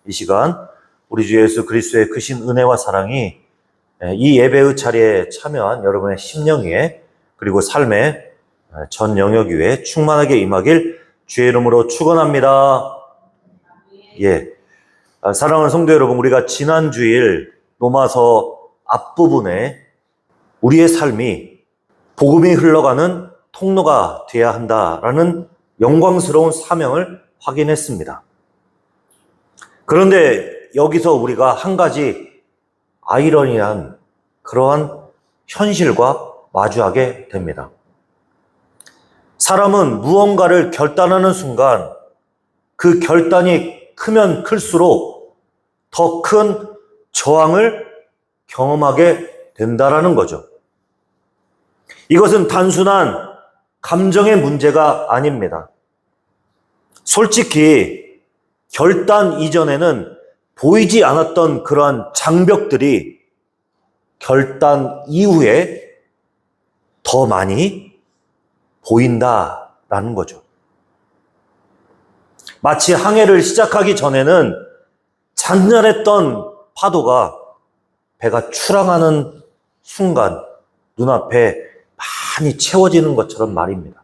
이 시간 우리 주 예수 그리스도의 크신 은혜와 사랑이 이 예배의 자리에 참여한 여러분의 심령 위에 그리고 삶의 전 영역 위에 충만하게 임하길 주의 이름으로 축원합니다. 사랑하는 성도 여러분, 우리가 지난 주일 로마서 앞부분에 우리의 삶이 복음이 흘러가는 통로가 되어야 한다라는 영광스러운 사명을 확인했습니다. 그런데 여기서 우리가 한 가지 아이러니한 그러한 현실과 마주하게 됩니다. 사람은 무언가를 결단하는 순간 그 결단이 크면 클수록 더 큰 저항을 경험하게 된다라는 거죠. 이것은 단순한 감정의 문제가 아닙니다. 솔직히 결단 이전에는 보이지 않았던 그러한 장벽들이 결단 이후에 더 많이 보인다라는 거죠. 마치 항해를 시작하기 전에는 잔잔했던 파도가 배가 출항하는 순간 눈앞에 많이 채워지는 것처럼 말입니다.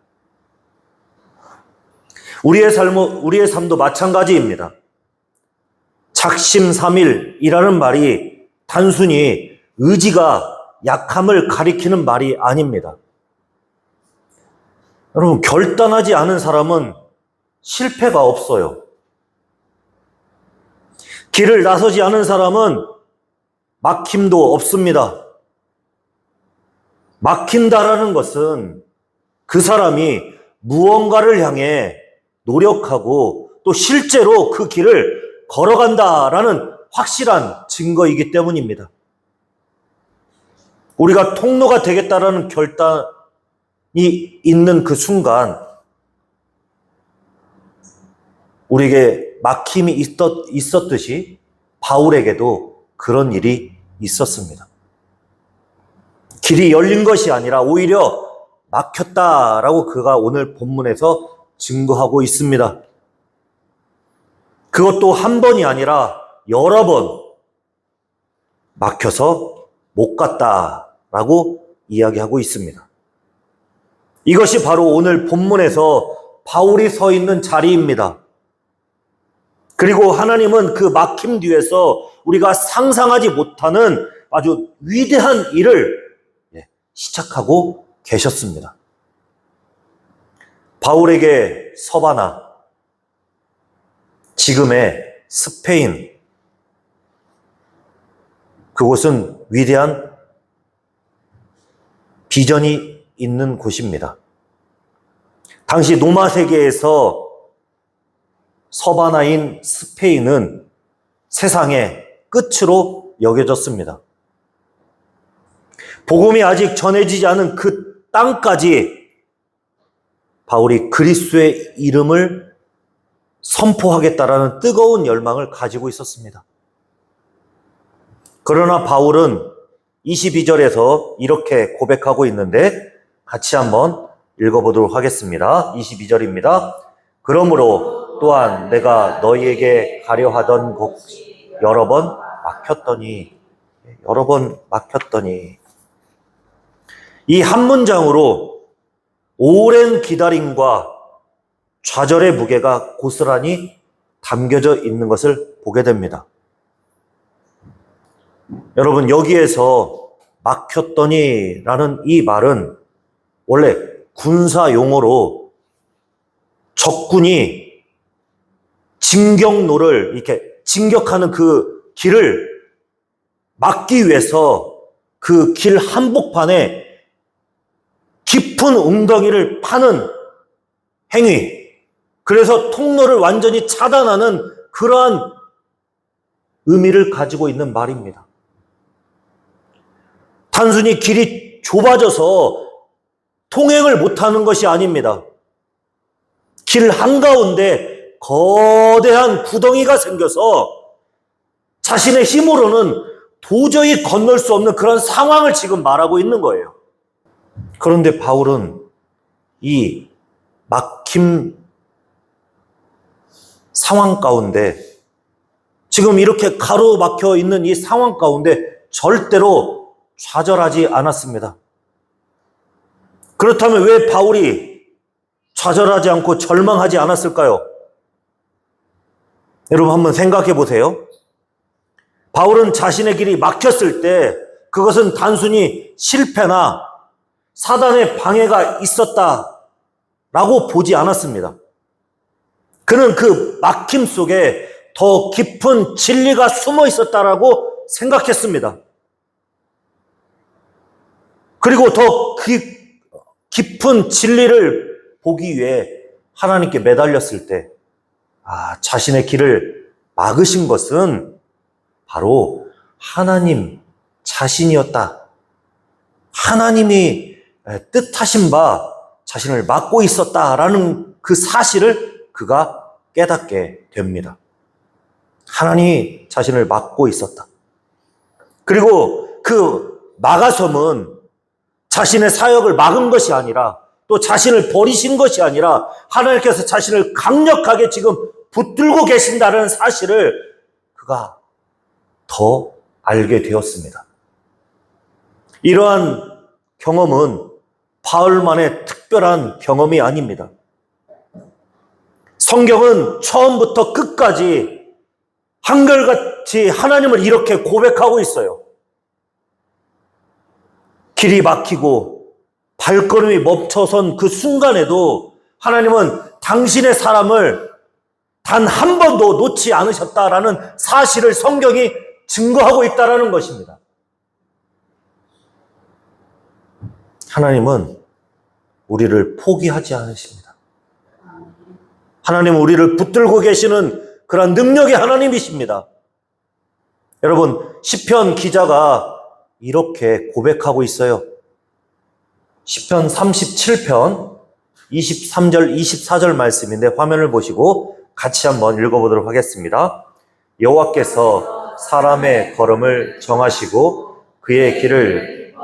우리의 삶도 마찬가지입니다. 작심삼일이라는 말이 단순히 의지가 약함을 가리키는 말이 아닙니다. 여러분, 결단하지 않은 사람은 실패가 없어요. 길을 나서지 않은 사람은 막힘도 없습니다. 막힌다라는 것은 그 사람이 무언가를 향해 노력하고 또 실제로 그 길을 걸어간다라는 확실한 증거이기 때문입니다. 우리가 통로가 되겠다라는 결단이 있는 그 순간 우리에게 막힘이 있었듯이 바울에게도 그런 일이 있었습니다. 길이 열린 것이 아니라 오히려 막혔다라고 그가 오늘 본문에서 증거하고 있습니다. 그것도 한 번이 아니라 여러 번 막혀서 못 갔다라고 이야기하고 있습니다. 이것이 바로 오늘 본문에서 바울이 서 있는 자리입니다. 그리고 하나님은 그 막힘 뒤에서 우리가 상상하지 못하는 아주 위대한 일을 시작하고 계셨습니다. 바울에게 서바나, 지금의 스페인, 그곳은 위대한 비전이 있는 곳입니다. 당시 로마 세계에서 서바나인 스페인은 세상의 끝으로 여겨졌습니다. 복음이 아직 전해지지 않은 그 땅까지 바울이 그리스도의 이름을 선포하겠다라는 뜨거운 열망을 가지고 있었습니다. 그러나 바울은 22절에서 이렇게 고백하고 있는데 같이 한번 읽어보도록 하겠습니다. 22절입니다. 그러므로 또한 내가 너희에게 가려 하던 곳이 여러 번 막혔더니 이 한 문장으로 오랜 기다림과 좌절의 무게가 고스란히 담겨져 있는 것을 보게 됩니다. 여러분, 여기에서 막혔더니라는 이 말은 원래 군사 용어로 적군이 진격로를 이렇게 진격하는 그 길을 막기 위해서 그 길 한복판에 깊은 웅덩이를 파는 행위, 그래서 통로를 완전히 차단하는 그러한 의미를 가지고 있는 말입니다. 단순히 길이 좁아져서 통행을 못하는 것이 아닙니다. 길 한가운데 거대한 구덩이가 생겨서 자신의 힘으로는 도저히 건널 수 없는 그런 상황을 지금 말하고 있는 거예요. 그런데 바울은 이 막힘 상황 가운데 지금 이렇게 가로막혀 있는 이 상황 가운데 절대로 좌절하지 않았습니다. 그렇다면 왜 바울이 좌절하지 않고 절망하지 않았을까요? 여러분 한번 생각해 보세요. 바울은 자신의 길이 막혔을 때 그것은 단순히 실패나 사단의 방해가 있었다라고 보지 않았습니다. 그는 그 막힘 속에 더 깊은 진리가 숨어 있었다라고 생각했습니다. 그리고 더 깊은 진리를 보기 위해 하나님께 매달렸을 때, 자신의 길을 막으신 것은 바로 하나님 자신이었다. 하나님이 뜻하신 바 자신을 막고 있었다라는 그 사실을 그가 깨닫게 됩니다. 하나님이 자신을 막고 있었다. 그리고 그 막아섬은 자신의 사역을 막은 것이 아니라 또 자신을 버리신 것이 아니라 하나님께서 자신을 강력하게 지금 붙들고 계신다는 사실을 그가 더 알게 되었습니다. 이러한 경험은 바울만의 특별한 경험이 아닙니다. 성경은 처음부터 끝까지 한결같이 하나님을 이렇게 고백하고 있어요. 길이 막히고 발걸음이 멈춰선 그 순간에도 하나님은 당신의 사람을 단 한 번도 놓지 않으셨다라는 사실을 성경이 증거하고 있다라는 것입니다. 하나님은 우리를 포기하지 않으십니다. 하나님은 우리를 붙들고 계시는 그런 능력의 하나님이십니다. 여러분, 시편 기자가 이렇게 고백하고 있어요. 시편 37편 23절 24절 말씀인데 화면을 보시고 같이 한번 읽어보도록 하겠습니다. 여호와께서 사람의 걸음을 정하시고 그의 길을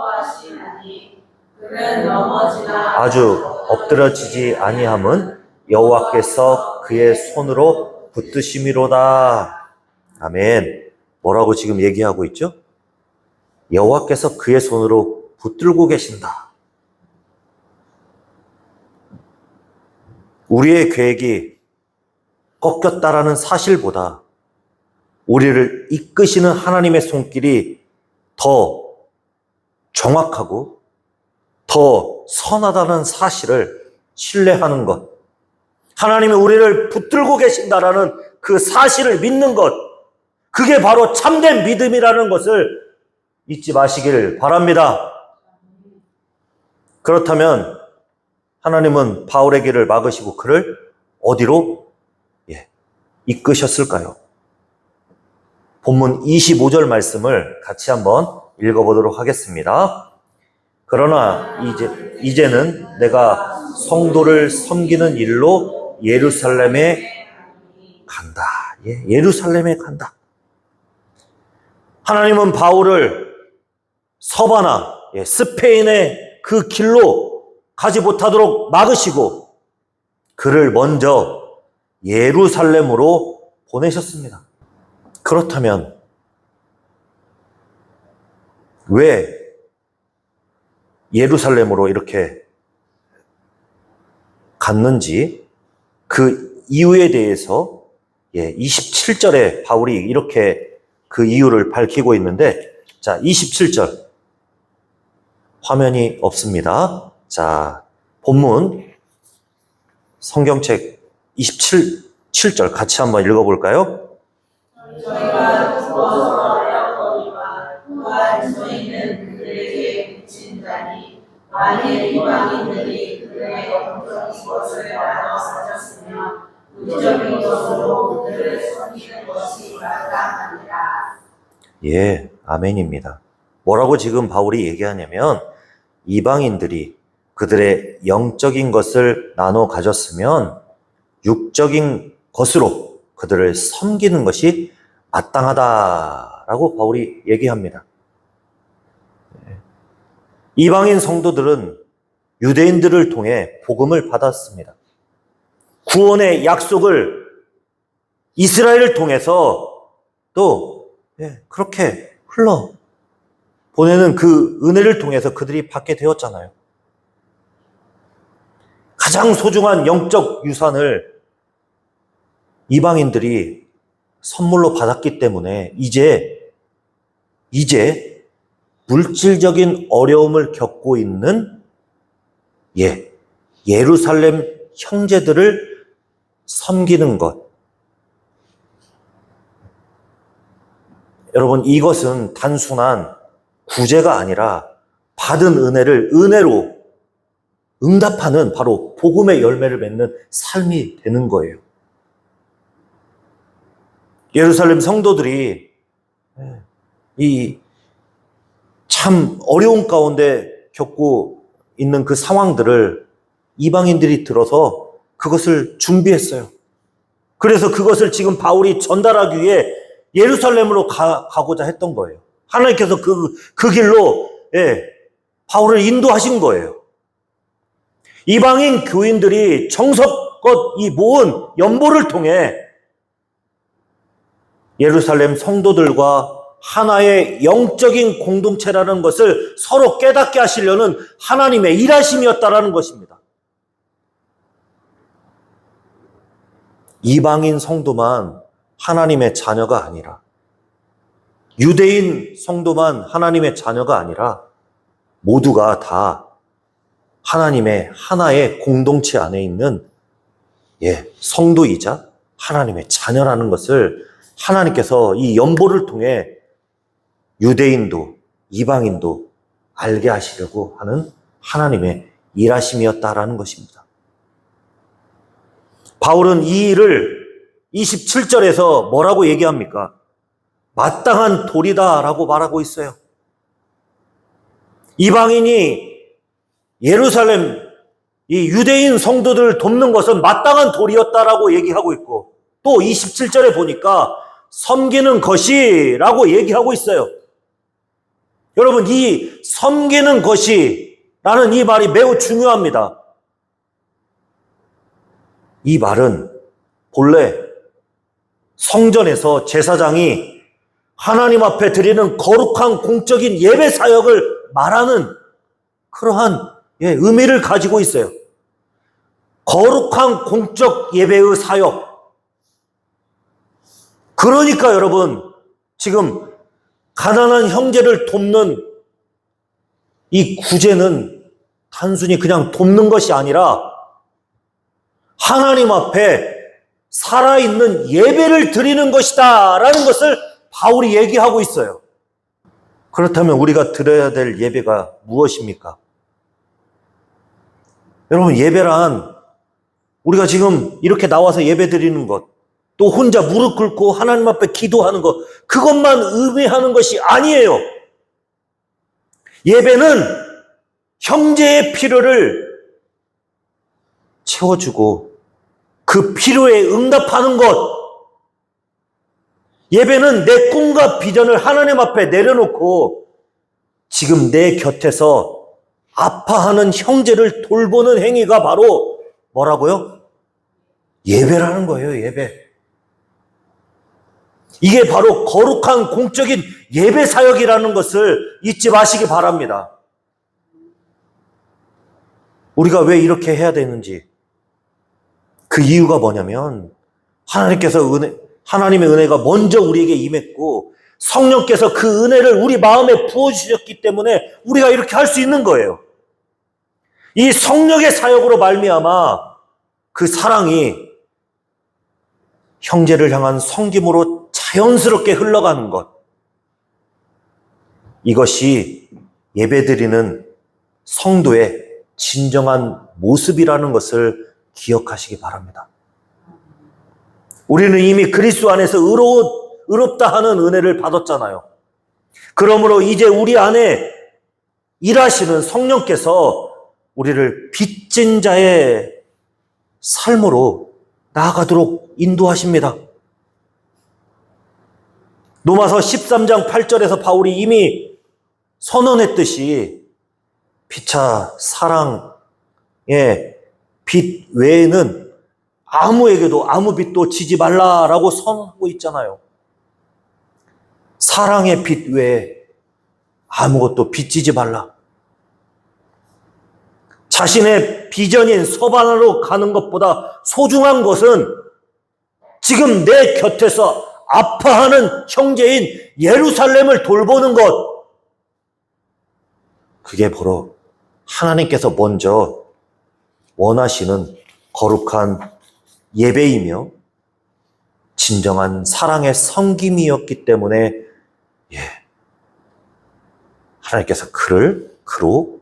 아주 엎드러지지 아니함은 여호와께서 그의 손으로 붙드심이로다. 아멘. 뭐라고 지금 얘기하고 있죠? 여호와께서 그의 손으로 붙들고 계신다. 우리의 계획이 꺾였다라는 사실보다 우리를 이끄시는 하나님의 손길이 더 정확하고 더 선하다는 사실을 신뢰하는 것, 하나님이 우리를 붙들고 계신다라는 그 사실을 믿는 것, 그게 바로 참된 믿음이라는 것을 잊지 마시길 바랍니다. 그렇다면 하나님은 바울의 길을 막으시고 그를 어디로 이끄셨을까요? 본문 25절 말씀을 같이 한번 읽어보도록 하겠습니다. 그러나 이제는 내가 성도를 섬기는 일로 예루살렘에 간다. 예루살렘에 간다. 하나님은 바울을 서바나, 스페인의 그 길로 가지 못하도록 막으시고 그를 먼저 예루살렘으로 보내셨습니다. 그렇다면 왜 예루살렘으로 이렇게 갔는지 그 이유에 대해서 27절에 바울이 이렇게 그 이유를 밝히고 있는데, 자, 27절 화면이 없습니다. 자, 본문 성경책 27절 같이 한번 읽어볼까요? 저희가 죽어서 어렵거니와 또한 저희는 그들에게 붙인 자니 만일 이방인들이 그들의 영적인 것을 나눠 가졌으면 물질적인 것으로 그들을 섬기는 것이 마땅하니라. 아멘입니다. 뭐라고 지금 바울이 얘기하냐면 이방인들이 그들의 영적인 것을 나눠 가졌으면 육적인 것으로 그들을 섬기는 것이 마땅하다라고 바울이 얘기합니다. 이방인 성도들은 유대인들을 통해 복음을 받았습니다. 구원의 약속을 이스라엘을 통해서 또 그렇게 흘러 보내는 그 은혜를 통해서 그들이 받게 되었잖아요. 가장 소중한 영적 유산을 이방인들이 선물로 받았기 때문에 이제 물질적인 어려움을 겪고 있는 예루살렘 형제들을 섬기는 것. 여러분, 이것은 단순한 구제가 아니라 받은 은혜를 은혜로 응답하는 바로 복음의 열매를 맺는 삶이 되는 거예요. 예루살렘 성도들이 이 참 어려운 가운데 겪고 있는 그 상황들을 이방인들이 들어서 그것을 준비했어요. 그래서 그것을 지금 바울이 전달하기 위해 예루살렘으로 가고자 했던 거예요. 하나님께서 그 길로 바울을 인도하신 거예요. 이방인 교인들이 정성껏 이 모은 연보를 통해 예루살렘 성도들과 하나의 영적인 공동체라는 것을 서로 깨닫게 하시려는 하나님의 일하심이었다라는 것입니다. 이방인 성도만 하나님의 자녀가 아니라, 유대인 성도만 하나님의 자녀가 아니라 모두가 다 하나님의 하나의 공동체 안에 있는 성도이자 하나님의 자녀라는 것을 하나님께서 이 연보를 통해 유대인도 이방인도 알게 하시려고 하는 하나님의 일하심이었다라는 것입니다. 바울은 이 일을 27절에서 뭐라고 얘기합니까? 마땅한 도리다라고 말하고 있어요. 이방인이 예루살렘 이 유대인 성도들을 돕는 것은 마땅한 도리였다라고 얘기하고 있고, 또 27절에 보니까 섬기는 것이라고 얘기하고 있어요. 여러분, 이 섬기는 것이라는 이 말이 매우 중요합니다. 이 말은 본래 성전에서 제사장이 하나님 앞에 드리는 거룩한 공적인 예배 사역을 말하는 그러한 의미를 가지고 있어요. 거룩한 공적 예배의 사역. 그러니까 여러분, 지금 가난한 형제를 돕는 이 구제는 단순히 그냥 돕는 것이 아니라 하나님 앞에 살아있는 예배를 드리는 것이다 라는 것을 바울이 얘기하고 있어요. 그렇다면 우리가 드려야 될 예배가 무엇입니까? 여러분, 예배란 우리가 지금 이렇게 나와서 예배 드리는 것, 또 혼자 무릎 꿇고 하나님 앞에 기도하는 것, 그것만 의미하는 것이 아니에요. 예배는 형제의 필요를 채워주고 그 필요에 응답하는 것. 예배는 내 꿈과 비전을 하나님 앞에 내려놓고 지금 내 곁에서 아파하는 형제를 돌보는 행위가 바로 뭐라고요? 예배라는 거예요, 예배. 이게 바로 거룩한 공적인 예배 사역이라는 것을 잊지 마시기 바랍니다. 우리가 왜 이렇게 해야 되는지, 그 이유가 뭐냐면 하나님의 은혜가 먼저 우리에게 임했고 성령께서 그 은혜를 우리 마음에 부어주셨기 때문에 우리가 이렇게 할 수 있는 거예요. 이 성령의 사역으로 말미암아 그 사랑이 형제를 향한 섬김으로 자연스럽게 흘러가는 것, 이것이 예배드리는 성도의 진정한 모습이라는 것을 기억하시기 바랍니다. 우리는 이미 그리스도 안에서 의롭다 하는 은혜를 받았잖아요. 그러므로 이제 우리 안에 일하시는 성령께서 우리를 빚진 자의 삶으로 나아가도록 인도하십니다. 로마서 13장 8절에서 바울이 이미 선언했듯이 피차 사랑의 빚 외에는 아무에게도 아무 빚도 지지 말라라고 선언하고 있잖아요. 사랑의 빛 외에 아무것도 비치지 말라. 자신의 비전인 서반으로 가는 것보다 소중한 것은 지금 내 곁에서 아파하는 형제인 예루살렘을 돌보는 것. 그게 바로 하나님께서 먼저 원하시는 거룩한 예배이며 진정한 사랑의 섬김이었기 때문에 하나님께서 그로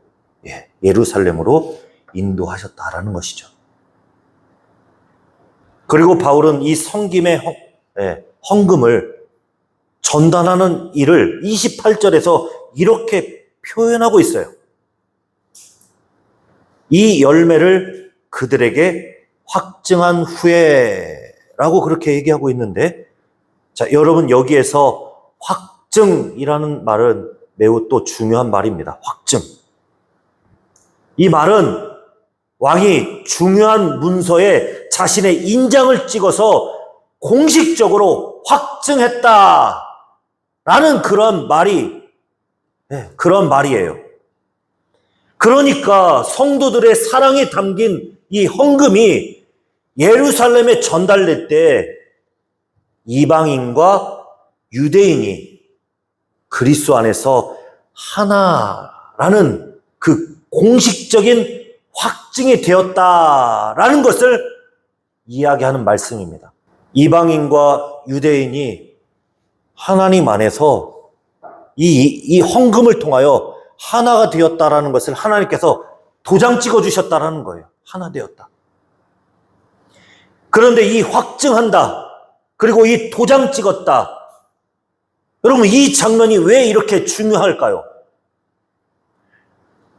예루살렘으로 인도하셨다라는 것이죠. 그리고 바울은 이 섬김의 헌금을 전달하는 일을 28절에서 이렇게 표현하고 있어요. 이 열매를 그들에게 확증한 후에라고 그렇게 얘기하고 있는데, 자, 여러분 여기에서 확증이라는 말은 매우 또 중요한 말입니다. 확증. 이 말은 왕이 중요한 문서에 자신의 인장을 찍어서 공식적으로 확증했다라는 그런 말이에요. 그러니까 성도들의 사랑이 담긴 이 헌금이 예루살렘에 전달될 때 이방인과 유대인이 그리스도 안에서 하나라는 그 공식적인 확증이 되었다라는 것을 이야기하는 말씀입니다. 이방인과 유대인이 하나님 안에서 이 헌금을 통하여 하나가 되었다라는 것을 하나님께서 도장 찍어주셨다라는 거예요. 하나 되었다. 그런데 이 확증한다, 그리고 이 도장 찍었다. 여러분, 이 장면이 왜 이렇게 중요할까요?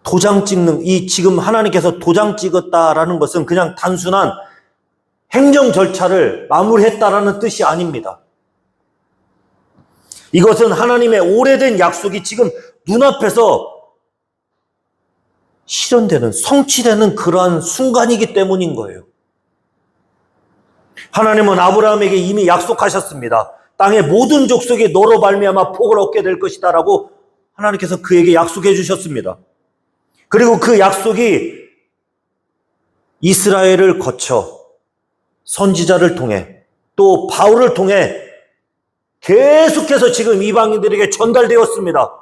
도장 찍는, 지금 하나님께서 도장 찍었다라는 것은 그냥 단순한 행정 절차를 마무리했다라는 뜻이 아닙니다. 이것은 하나님의 오래된 약속이 지금 눈앞에서 실현되는, 성취되는 그러한 순간이기 때문인 거예요. 하나님은 아브라함에게 이미 약속하셨습니다. 땅의 모든 족속이 너로 말미암아 복을 얻게 될 것이다 라고 하나님께서 그에게 약속해 주셨습니다. 그리고 그 약속이 이스라엘을 거쳐 선지자를 통해 또 바울을 통해 계속해서 지금 이방인들에게 전달되었습니다.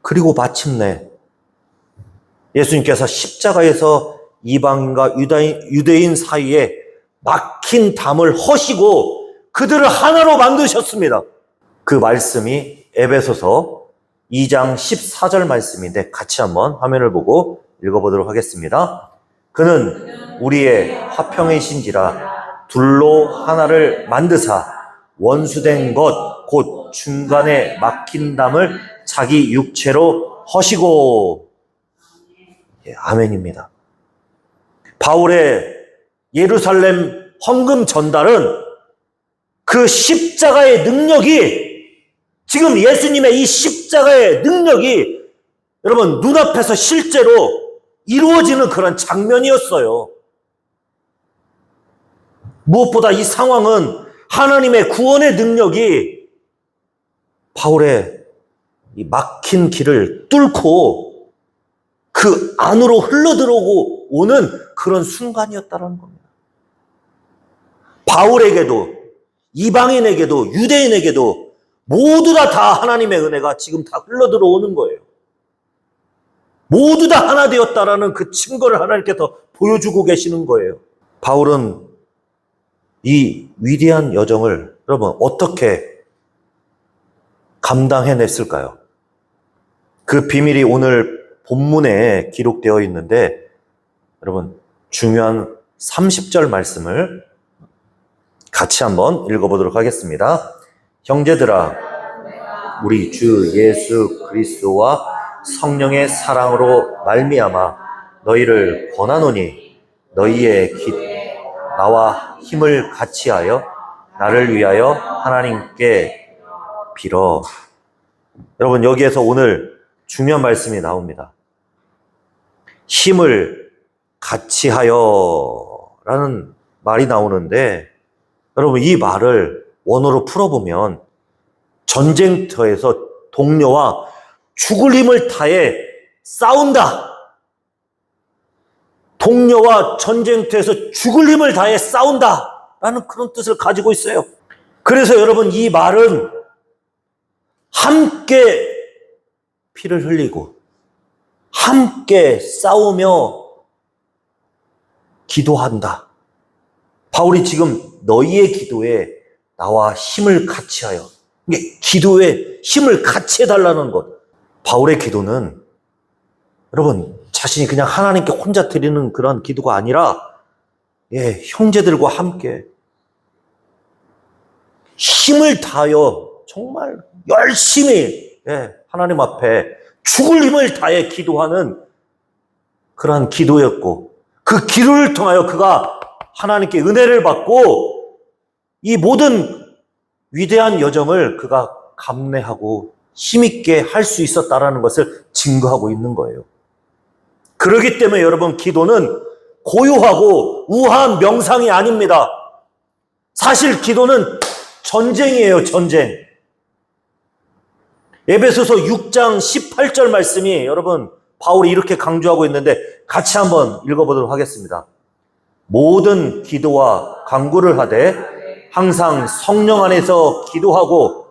그리고 마침내 예수님께서 십자가에서 이방인과 유대인 사이에 막힌 담을 허시고 그들을 하나로 만드셨습니다. 그 말씀이 에베소서 2장 14절 말씀인데 같이 한번 화면을 보고 읽어보도록 하겠습니다. 그는 우리의 화평이신지라 둘로 하나를 만드사 원수된 것 곧 중간에 막힌 담을 자기 육체로 허시고. 아멘입니다. 바울의 예루살렘 헌금 전달은 그 십자가의 능력이, 지금 예수님의 이 십자가의 능력이 여러분 눈앞에서 실제로 이루어지는 그런 장면이었어요. 무엇보다 이 상황은 하나님의 구원의 능력이 바울의 이 막힌 길을 뚫고 그 안으로 흘러들어오고 오는 그런 순간이었다는 겁니다. 바울에게도 이방인에게도 유대인에게도 모두 다 하나님의 은혜가 지금 다 흘러들어오는 거예요. 모두 다 하나 되었다라는 그 증거를 하나님께서 보여주고 계시는 거예요. 바울은 이 위대한 여정을 여러분 어떻게 감당해냈을까요? 그 비밀이 오늘 본문에 기록되어 있는데 여러분 중요한 30절 말씀을 같이 한번 읽어보도록 하겠습니다. 형제들아, 우리 주 예수 그리스도와 성령의 사랑으로 말미암아 너희를 권하노니 너희의 나와 힘을 같이하여 나를 위하여 하나님께 빌어. 여러분 여기에서 오늘 중요한 말씀이 나옵니다. 힘을 같이하여 라는 말이 나오는데 여러분 이 말을 원어로 풀어보면 전쟁터에서 동료와 죽을 힘을 다해 싸운다. 동료와 전쟁터에서 죽을 힘을 다해 싸운다. 라는 그런 뜻을 가지고 있어요. 그래서 여러분, 이 말은 함께 피를 흘리고 함께 싸우며 기도한다. 바울이 지금 너희의 기도에 나와 힘을 같이 하여, 이게 기도에 힘을 같이 해달라는 것. 바울의 기도는 여러분, 자신이 그냥 하나님께 혼자 드리는 그런 기도가 아니라 형제들과 함께 힘을 다하여 정말 열심히 하나님 앞에 죽을 힘을 다해 기도하는 그러한 기도였고, 그 기도를 통하여 그가 하나님께 은혜를 받고 이 모든 위대한 여정을 그가 감내하고 힘있게 할 수 있었다라는 것을 증거하고 있는 거예요. 그렇기 때문에 여러분, 기도는 고요하고 우아한 명상이 아닙니다. 사실 기도는 전쟁이에요, 전쟁. 에베소서 6장 18절 말씀이 여러분, 바울이 이렇게 강조하고 있는데 같이 한번 읽어보도록 하겠습니다. 모든 기도와 간구를 하되 항상 성령 안에서 기도하고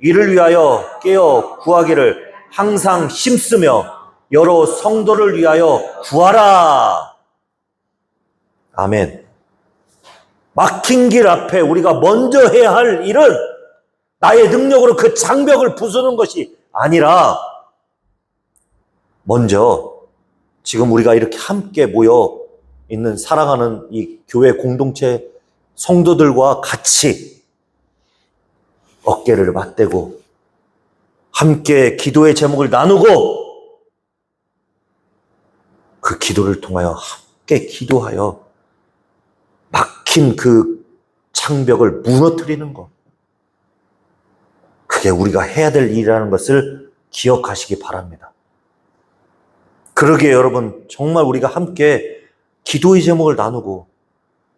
이를 위하여 깨어 구하기를 항상 힘쓰며 여러 성도를 위하여 구하라. 아멘. 막힌 길 앞에 우리가 먼저 해야 할 일은 나의 능력으로 그 장벽을 부수는 것이 아니라 먼저 지금 우리가 이렇게 함께 모여 있는 사랑하는 이 교회 공동체 성도들과 같이 어깨를 맞대고 함께 기도의 제목을 나누고 그 기도를 통하여 함께 기도하여 막힌 그 장벽을 무너뜨리는 것. 그게 우리가 해야 될 일이라는 것을 기억하시기 바랍니다. 그러기에 여러분, 정말 우리가 함께 기도의 제목을 나누고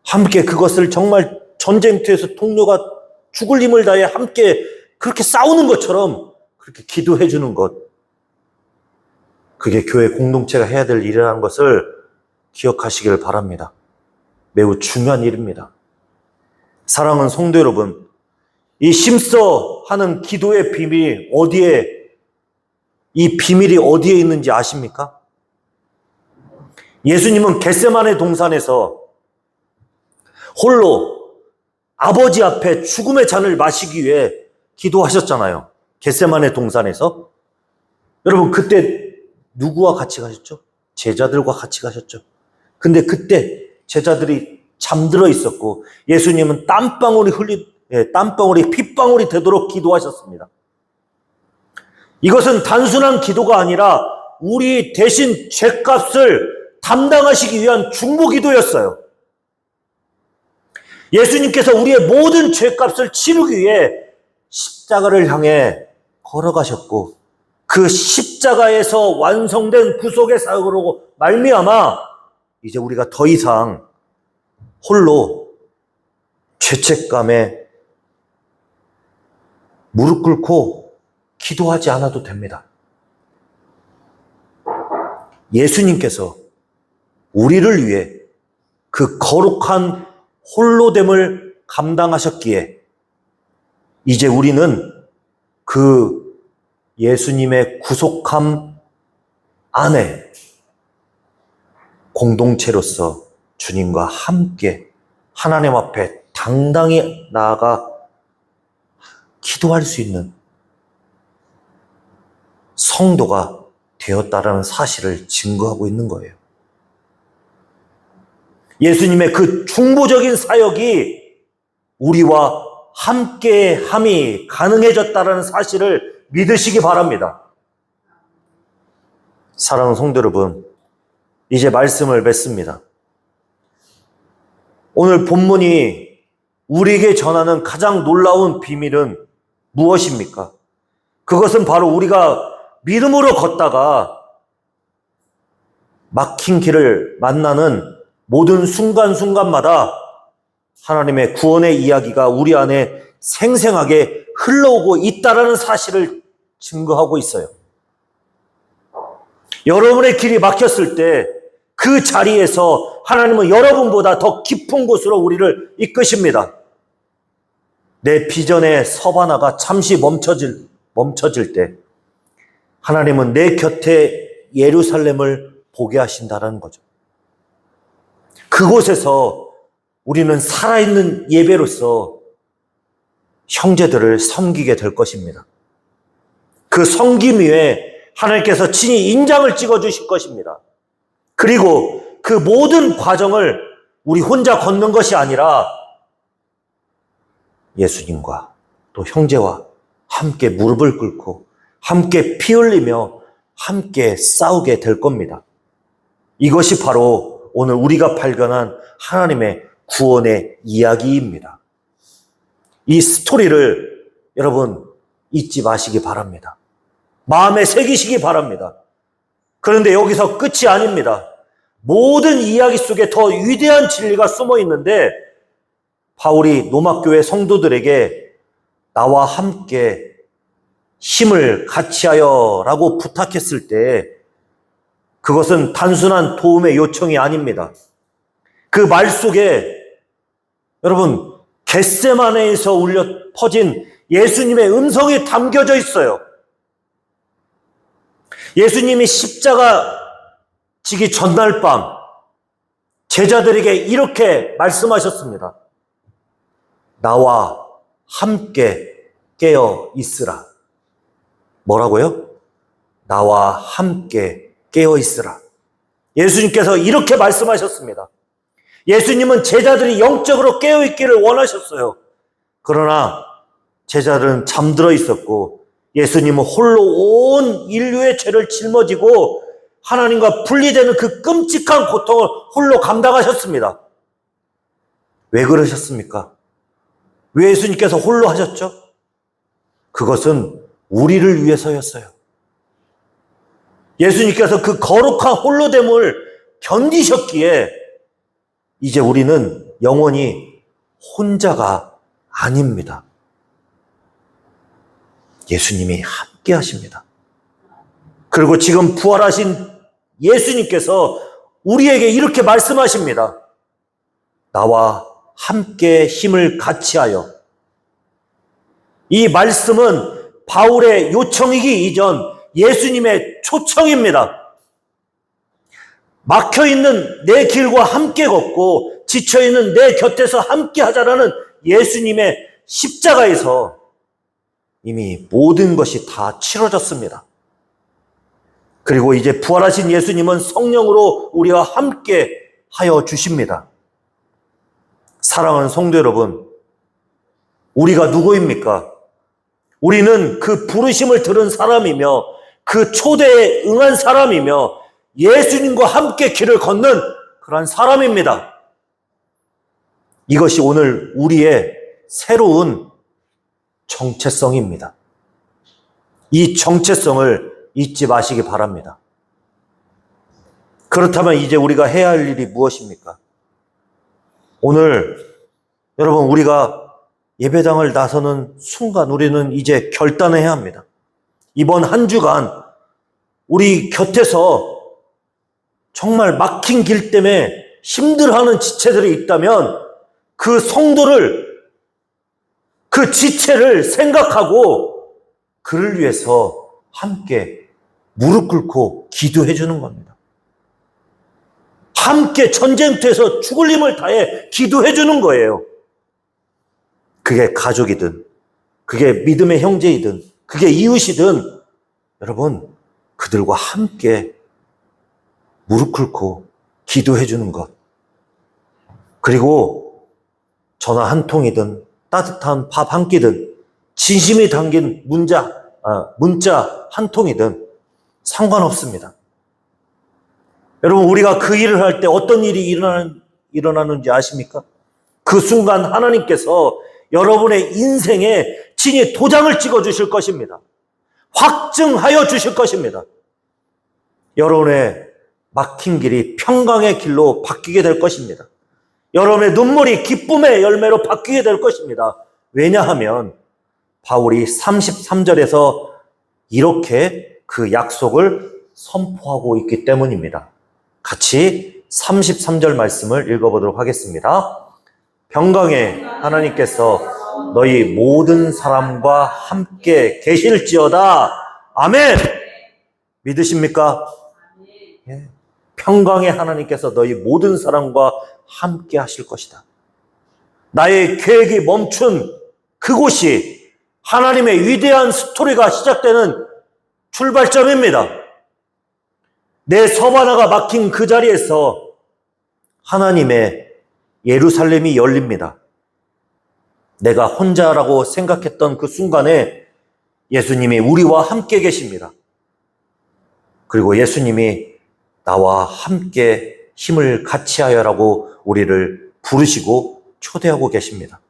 함께 그것을 정말 전쟁터에서 동료가 죽을 힘을 다해 함께 그렇게 싸우는 것처럼 그렇게 기도해 주는 것, 그게 교회 공동체가 해야 될 일이라는 것을 기억하시길 바랍니다. 매우 중요한 일입니다. 사랑하는 성도 여러분, 이 힘써 하는 기도의 비밀이 이 비밀이 어디에 있는지 아십니까? 예수님은 겟세마네 동산에서 홀로 아버지 앞에 죽음의 잔을 마시기 위해 기도하셨잖아요. 겟세마네 동산에서. 여러분, 그때 누구와 같이 가셨죠? 제자들과 같이 가셨죠. 근데 그때 제자들이 잠들어 있었고 예수님은 땀방울이 핏방울이 되도록 기도하셨습니다. 이것은 단순한 기도가 아니라 우리 대신 죄값을 담당하시기 위한 중보 기도였어요. 예수님께서 우리의 모든 죄값을 치르기 위해 십자가를 향해 걸어가셨고 그 십자가에서 완성된 구속의 사역으로 말미암아 이제 우리가 더 이상 홀로 죄책감에 무릎 꿇고 기도하지 않아도 됩니다. 예수님께서 우리를 위해 그 거룩한 홀로됨을 감당하셨기에 이제 우리는 그 예수님의 구속함 안에 공동체로서 주님과 함께 하나님 앞에 당당히 나아가 기도할 수 있는 성도가 되었다라는 사실을 증거하고 있는 거예요. 예수님의 그 중보적인 사역이 우리와 함께함이 가능해졌다라는 사실을 믿으시기 바랍니다. 사랑하는 성도 여러분, 이제 말씀을 맺습니다. 오늘 본문이 우리에게 전하는 가장 놀라운 비밀은 무엇입니까? 그것은 바로 우리가 믿음으로 걷다가 막힌 길을 만나는 모든 순간순간마다 하나님의 구원의 이야기가 우리 안에 생생하게 흘러오고 있다라는 사실을 증거하고 있어요. 여러분의 길이 막혔을 때 그 자리에서 하나님은 여러분보다 더 깊은 곳으로 우리를 이끄십니다. 내 비전의 서바나가 잠시 멈춰질 때 하나님은 내 곁에 예루살렘을 보게 하신다는 거죠. 그곳에서 우리는 살아있는 예배로서 형제들을 섬기게 될 것입니다. 그 섬김 위에 하나님께서 친히 인장을 찍어주실 것입니다. 그리고 그 모든 과정을 우리 혼자 걷는 것이 아니라 예수님과 또 형제와 함께 무릎을 꿇고 함께 피 흘리며 함께 싸우게 될 겁니다. 이것이 바로 오늘 우리가 발견한 하나님의 구원의 이야기입니다. 이 스토리를 여러분 잊지 마시기 바랍니다. 마음에 새기시기 바랍니다. 그런데 여기서 끝이 아닙니다. 모든 이야기 속에 더 위대한 진리가 숨어 있는데 바울이 로마교회 성도들에게 나와 함께 힘을 같이하여 라고 부탁했을 때 그것은 단순한 도움의 요청이 아닙니다. 그 말 속에 여러분 겟세마네에서 울려 퍼진 예수님의 음성이 담겨져 있어요. 예수님이 십자가 지기 전날 밤 제자들에게 이렇게 말씀하셨습니다. 나와 함께 깨어 있으라. 뭐라고요? 나와 함께 깨어 있으라. 예수님께서 이렇게 말씀하셨습니다. 예수님은 제자들이 영적으로 깨어 있기를 원하셨어요. 그러나 제자들은 잠들어 있었고 예수님은 홀로 온 인류의 죄를 짊어지고 하나님과 분리되는 그 끔찍한 고통을 홀로 감당하셨습니다. 왜 그러셨습니까? 왜 예수님께서 홀로 하셨죠? 그것은 우리를 위해서였어요. 예수님께서 그 거룩한 홀로됨을 견디셨기에 이제 우리는 영원히 혼자가 아닙니다. 예수님이 함께 하십니다. 그리고 지금 부활하신 예수님께서 우리에게 이렇게 말씀하십니다. 나와 함께 힘을 같이하여. 이 말씀은 바울의 요청이기 이전 예수님의 초청입니다. 막혀있는 내 길과 함께 걷고 지쳐있는 내 곁에서 함께 하자라는 예수님의 십자가에서 이미 모든 것이 다 치러졌습니다. 그리고 이제 부활하신 예수님은 성령으로 우리와 함께 하여 주십니다. 사랑하는 성도 여러분, 우리가 누구입니까? 우리는 그 부르심을 들은 사람이며 그 초대에 응한 사람이며 예수님과 함께 길을 걷는 그러한 사람입니다. 이것이 오늘 우리의 새로운 정체성입니다. 이 정체성을 잊지 마시기 바랍니다. 그렇다면 이제 우리가 해야 할 일이 무엇입니까? 오늘 여러분 우리가 예배당을 나서는 순간 우리는 이제 결단을 해야 합니다. 이번 한 주간 우리 곁에서 정말 막힌 길 때문에 힘들어하는 지체들이 있다면 그 성도를 그 지체를 생각하고 그를 위해서 함께 무릎 꿇고 기도해 주는 겁니다. 함께 전쟁터에서 죽을 힘을 다해 기도해 주는 거예요. 그게 가족이든 그게 믿음의 형제이든 그게 이웃이든 여러분 그들과 함께 무릎 꿇고 기도해 주는 것. 그리고 전화 한 통이든 따뜻한 밥 한 끼든 진심이 담긴 문자 한 통이든 상관없습니다. 여러분 우리가 그 일을 할 때 어떤 일이 일어나는지 아십니까? 그 순간 하나님께서 여러분의 인생에 친히 도장을 찍어 주실 것입니다. 확증하여 주실 것입니다. 여러분의 막힌 길이 평강의 길로 바뀌게 될 것입니다. 여러분의 눈물이 기쁨의 열매로 바뀌게 될 것입니다. 왜냐하면 바울이 33절에서 이렇게 그 약속을 선포하고 있기 때문입니다. 같이 33절 말씀을 읽어보도록 하겠습니다. 평강에 하나님께서 너희 모든 사람과 함께 계실지어다. 아멘. 믿으십니까? 예. 평강에 하나님께서 너희 모든 사람과 함께 하실 것이다. 나의 계획이 멈춘 그곳이 하나님의 위대한 스토리가 시작되는 출발점입니다. 내 서바나가 막힌 그 자리에서 하나님의 예루살렘이 열립니다. 내가 혼자라고 생각했던 그 순간에 예수님이 우리와 함께 계십니다. 그리고 예수님이 나와 함께 힘을 같이 하여라고 우리를 부르시고 초대하고 계십니다.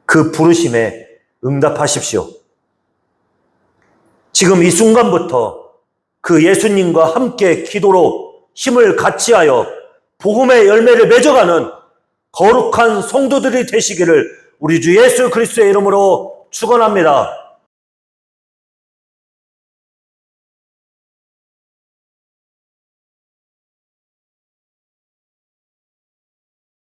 그 부르심에 응답하십시오. 지금 이 순간부터 그 예수님과 함께 기도로 힘을 같이 하여 복음의 열매를 맺어가는 거룩한 성도들이 되시기를 우리 주 예수 그리스도의 이름으로 축원합니다.